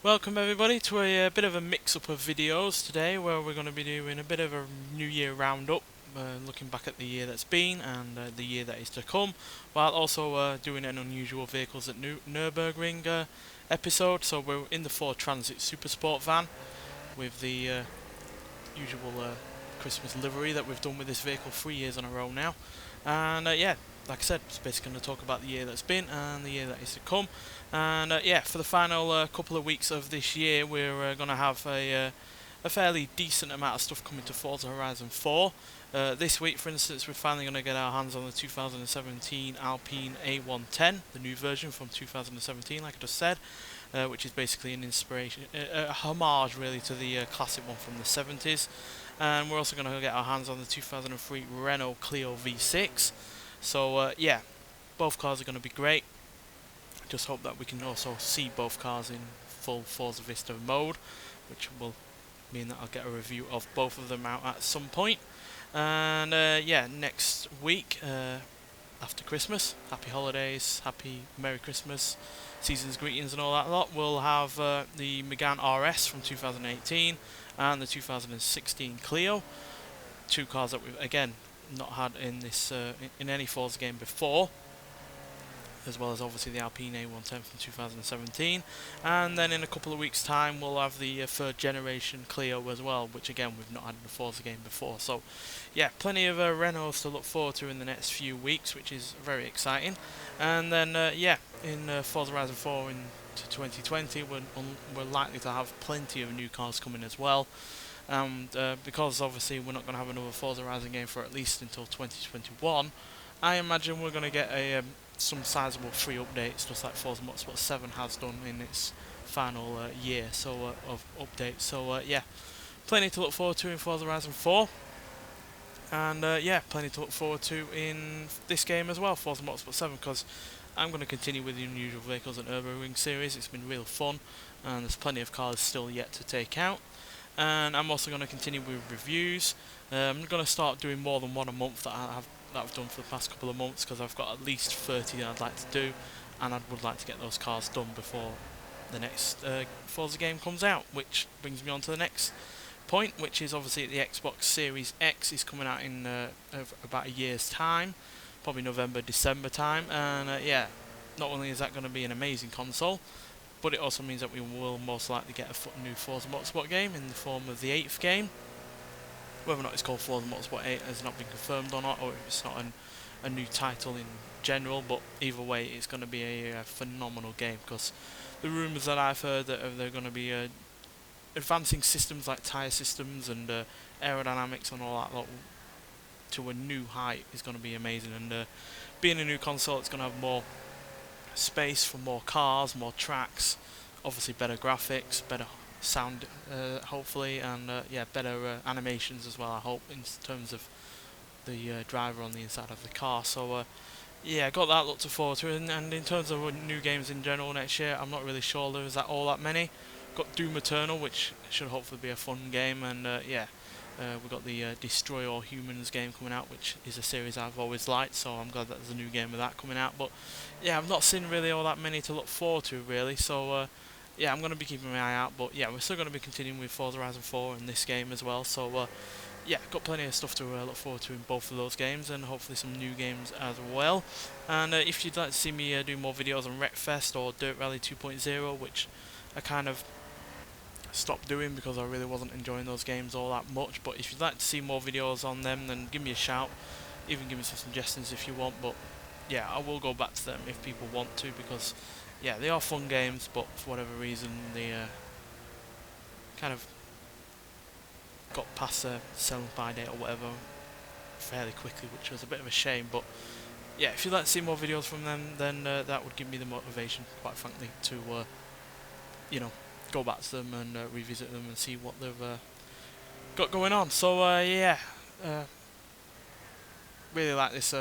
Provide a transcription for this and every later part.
Welcome everybody to a bit of a mix-up of videos today, where we're going to be doing a bit of a New Year roundup, looking back at the year that's been and the year that is to come, while also doing an unusual vehicles at Nürburgring episode. So we're in the Ford Transit SuperSportVan with the usual Christmas livery that we've done with this vehicle 3 years in a row now. And yeah, like I said, it's basically going to talk about the year that's been and the year that is to come. And yeah, for the final couple of weeks of this year, we're going to have a fairly decent amount of stuff coming to Forza Horizon 4. This week, for instance, we're finally going to get our hands on the 2017 Alpine A110, the new version from 2017, like I just said, which is basically an inspiration, a homage really to the classic one from the 70s. And we're also going to get our hands on the 2003 Renault Clio V6. So yeah, both cars are going to be great. Just hope that we can also see both cars in full Forza Vista mode, which will mean that I'll get a review of both of them out at some point. And yeah, next week, after Christmas, happy holidays, happy Merry Christmas, season's greetings and all that lot, we'll have the Megane RS from 2018 and the 2016 Clio. Two cars that we've, again, not had in this in any Forza game before, as well as obviously the Alpine A110 from 2017. And then in a couple of weeks' time, we'll have the third generation Clio as well, which again we've not had in a Forza game before. So yeah, plenty of Renaults to look forward to in the next few weeks, which is very exciting. And then yeah, in Forza Horizon 4 in 2020, we're likely to have plenty of new cars coming as well. And because obviously we're not going to have another Forza Horizon game for at least until 2021, I imagine we're going to get some sizable free updates, just like Forza Motorsport 7 has done in its final year of updates. So yeah, plenty to look forward to in Forza Horizon 4. And yeah, plenty to look forward to in this game as well, Forza Motorsport 7, because I'm going to continue with the unusual vehicles and Nürburgring series. It's been real fun, and there's plenty of cars still yet to take out. And I'm also going to continue with reviews. I'm going to start doing more than one a month that I've done for the past couple of months, because I've got at least 30 that I'd like to do, and I would like to get those cars done before the next Forza game comes out. Which brings me on to the next point, which is obviously the Xbox Series X is coming out in about a year's time, probably November, December time. And yeah, not only is that going to be an amazing console, but it also means that we will most likely get a new Forza Motorsport game in the form of the 8th game. Whether or not it's called Forza Motorsport 8 has not been confirmed or not, or if it's not a new title in general, but either way it's going to be a phenomenal game, because the rumours that I've heard that they're going to be advancing systems like tyre systems and aerodynamics and all that lot to a new height is going to be amazing. And being a new console, it's going to have more space for more cars, more tracks, obviously better graphics, better sound hopefully, and yeah, better animations as well, I hope, in terms of the driver on the inside of the car. So yeah, got that look to forward to. And in terms of new games in general next year, I'm not really sure there's that many. Got Doom Eternal, which should hopefully be a fun game, and yeah, we've got the Destroy All Humans game coming out, which is a series I've always liked, so I'm glad that there's a new game of that coming out. But yeah, I've not seen really all that many to look forward to really, so yeah, I'm going to be keeping my eye out. But yeah, we're still going to be continuing with Forza Horizon 4 and this game as well, so yeah, got plenty of stuff to look forward to in both of those games, and hopefully some new games as well. And if you'd like to see me do more videos on Wreckfest or Dirt Rally 2.0, which I kind of stopped doing because I really wasn't enjoying those games all that much, but if you'd like to see more videos on them, then give me a shout. Even give me some suggestions if you want, but yeah, I will go back to them if people want to, because yeah, they are fun games, but for whatever reason they kind of got past the sell by date or whatever fairly quickly, which was a bit of a shame. But yeah, if you'd like to see more videos from them, then that would give me the motivation, quite frankly, to you know, go back to them and revisit them and see what they've got going on. So yeah, really like this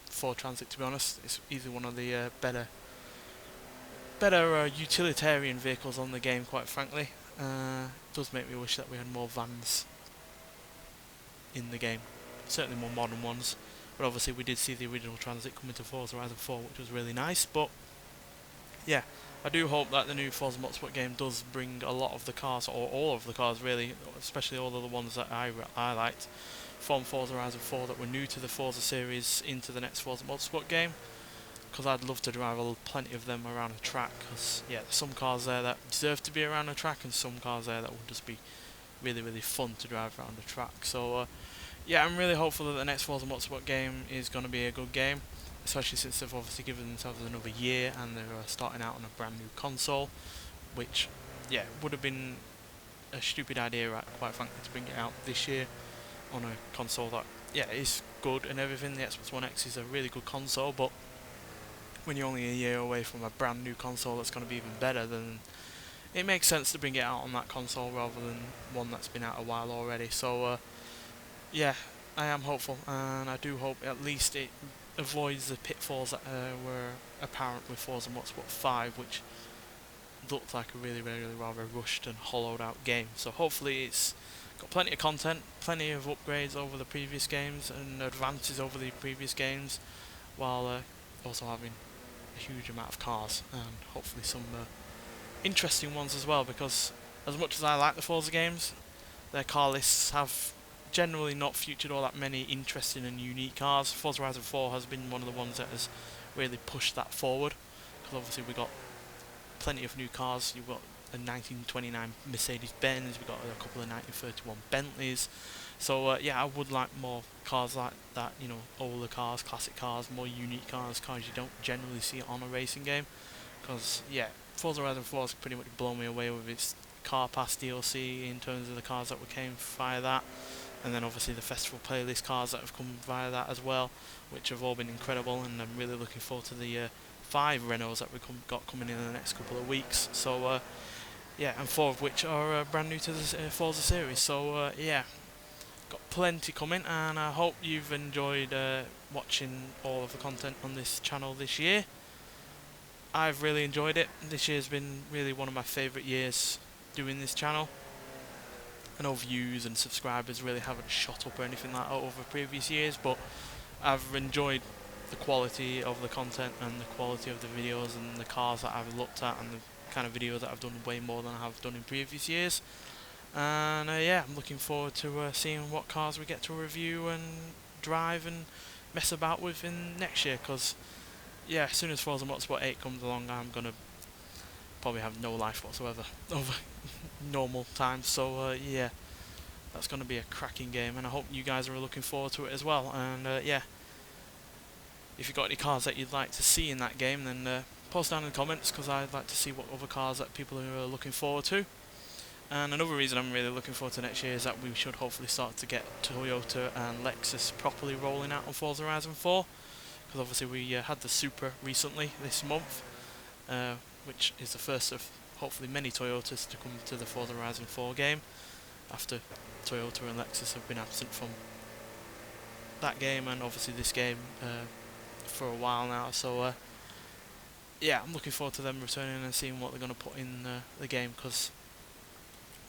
Ford Transit, to be honest. It's easily one of the better utilitarian vehicles on the game, quite frankly. It does make me wish that we had more vans in the game, certainly more modern ones. But obviously we did see the original Transit coming to Forza Horizon 4, which was really nice. But yeah, I do hope that the new Forza Motorsport game does bring a lot of the cars, or all of the cars really, especially all of the ones that I liked from Forza Horizon 4 that were new to the Forza series into the next Forza Motorsport game, because I'd love to drive plenty of them around a track, because yeah, there's some cars there that deserve to be around a track and some cars there that would just be really fun to drive around the track. So yeah, I'm really hopeful that the next Forza Motorsport game is going to be a good game, especially since they've obviously given themselves another year and they're starting out on a brand new console, which yeah, would have been a stupid idea, right, quite frankly, to bring it out this year on a console that yeah is good and everything. The Xbox One X is a really good console, but when you're only a year away from a brand new console that's going to be even better, then it makes sense to bring it out on that console rather than one that's been out a while already. So yeah, I am hopeful, and I do hope at least it avoids the pitfalls that were apparent with Forza Motorsport 5, which looked like a really rather rushed and hollowed out game. So hopefully it's got plenty of content, plenty of upgrades over the previous games and advances over the previous games, while also having a huge amount of cars and hopefully some interesting ones as well, because as much as I like the Forza games, their car lists have generally not featured all that many interesting and unique cars. Forza Horizon 4 has been one of the ones that has really pushed that forward, because obviously we got plenty of new cars. You've got a 1929 Mercedes-Benz, we've got a couple of 1931 Bentleys. So yeah, I would like more cars like that, you know, older cars, classic cars, more unique cars you don't generally see on a racing game. Because yeah, Forza Horizon 4 has pretty much blown me away with its Car Pass DLC in terms of the cars that came via that, and then obviously the festival playlist cars that have come via that as well, which have all been incredible, and I'm really looking forward to the 5 Renaults that we got coming in the next couple of weeks. So yeah, and 4 of which are brand new to the Forza series. So yeah, got plenty coming, and I hope you've enjoyed watching all of the content on this channel this year. I've really enjoyed it. This year's been really one of my favourite years doing this channel. I know views and subscribers really haven't shot up or anything like that over previous years, but I've enjoyed the quality of the content and the quality of the videos and the cars that I've looked at and the kind of videos that I've done way more than I have done in previous years. And yeah, I'm looking forward to seeing what cars we get to review and drive and mess about with in next year, because yeah, as soon as Forza Motorsport 8 comes along, I'm going to probably have no life whatsoever over normal times. So yeah, that's going to be a cracking game, and I hope you guys are looking forward to it as well. And yeah, if you've got any cars that you'd like to see in that game, then post down in the comments, because I'd like to see what other cars that people are looking forward to. And another reason I'm really looking forward to next year is that we should hopefully start to get Toyota and Lexus properly rolling out on Forza Horizon 4, because obviously we had the Supra recently this month, which is the first of hopefully many Toyotas to come to the Forza Horizon 4 game, after Toyota and Lexus have been absent from that game and obviously this game for a while now. So yeah, I'm looking forward to them returning and seeing what they're going to put in the game, because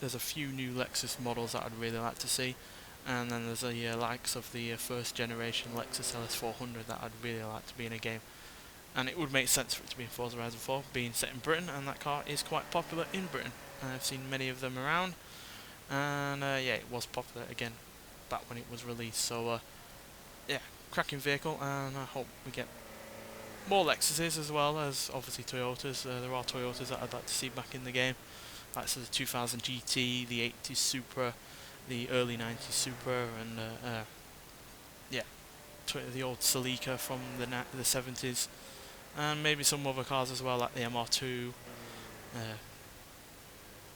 there's a few new Lexus models that I'd really like to see, and then there's the likes of the first generation Lexus LS400 that I'd really like to be in a game. And it would make sense for it to be in Forza Horizon 4, being set in Britain, and that car is quite popular in Britain. I've seen many of them around, and yeah, it was popular again back when it was released. So yeah, cracking vehicle, and I hope we get more Lexuses as well as obviously Toyotas. There are Toyotas that I'd like to see back in the game, like so the 2000 GT, the 80s Supra, the early 90s Supra, and yeah, the old Celica from the 70s. And maybe some other cars as well, like the MR2,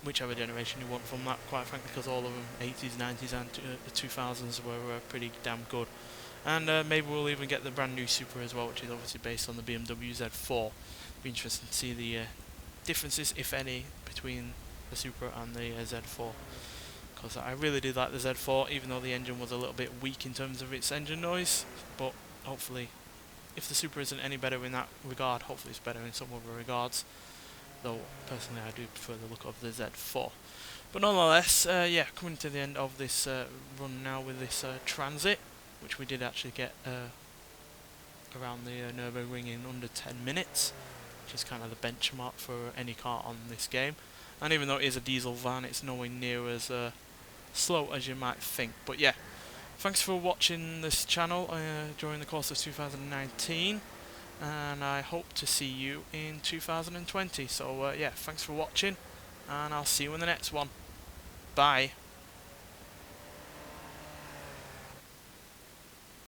whichever generation you want from that, quite frankly, because all of them, 80s, 90s and 2000s, were pretty damn good. And maybe we'll even get the brand new Supra as well, which is obviously based on the BMW Z4. Be interesting to see the differences, if any, between the Supra and the Z4. Because I really did like the Z4, even though the engine was a little bit weak in terms of its engine noise. But hopefully, if the Supra isn't any better in that regard, hopefully it's better in some other regards. Though, personally, I do prefer the look of the Z4. But nonetheless, yeah, coming to the end of this run now with this Transit, which we did actually get around the Nürburgring in under 10 minutes. which is kind of the benchmark for any car on this game. And even though it is a diesel van, it's nowhere near as slow as you might think. But yeah, thanks for watching this channel during the course of 2019, and I hope to see you in 2020. So yeah, thanks for watching, and I'll see you in the next one. Bye.